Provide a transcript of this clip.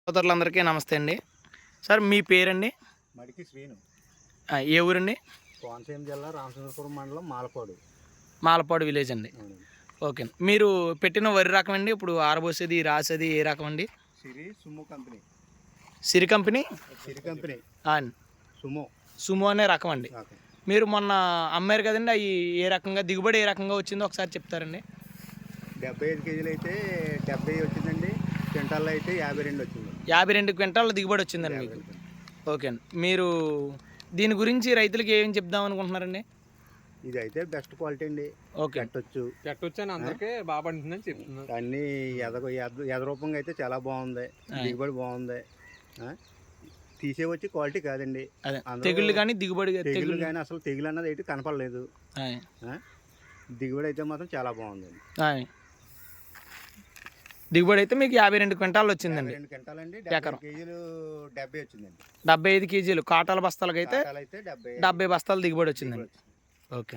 సోదరులందరికీ నమస్తే అండి. సార్ మీ పేరండి? మడికి శ్రీను. ఏ ఊరండి? కోనసీమ జిల్లా రామచంద్రపురం మండలం మాలపాడు విలేజ్ అండి. ఓకే. మీరు పెట్టిన వరి రకం అండి ఇప్పుడు ఆరబోసేది రాసేది ఏ రకం అండి? సిరి కంపెనీ సుమో అనే రకం అండి. మీరు మొన్న అమ్మారు కదండి, అవి ఏ రకంగా దిగుబడి ఏ రకంగా వచ్చిందో ఒకసారి చెప్తారండి? 75 కేజీలు అయితే 70 వచ్చిందండి. క్వింటాల్లో అయితే 52 వచ్చింది. 52 క్వింటాల దిగుబడి వచ్చిందండి మీకు. ఓకే అండి. మీరు దీని గురించి రైతులకి ఏం చెప్దాం అనుకుంటున్నారండి? ఇది అయితే బెస్ట్ క్వాలిటీ అండి. ఓకే, పెట్టొచ్చు అని అందరికీ బాగా పండుతుందని చెప్తున్నారు. అన్నీ ఎద రూపంగా అయితే చాలా బాగుంది, దిగుబడి బాగుంది. తీసేవచ్చి క్వాలిటీ కాదండి. తెగుళ్ళు కానీ దిగుబడి తెగులు కానీ అసలు తెగులు అన్నది అయితే కనపడలేదు. దిగుబడి అయితే మాత్రం చాలా బాగుందండి. దిగుబడి అయితే మీకు 52 క్వింటాలు వచ్చిందండి. 52 క్వింటాలండి. 70 కేజీలు 70 వచ్చిందండి. 75 కేజీలు కాటాల బస్తాలకు అయితే 70 బస్తాలు దిగుబడి వచ్చిందండి. ఓకే.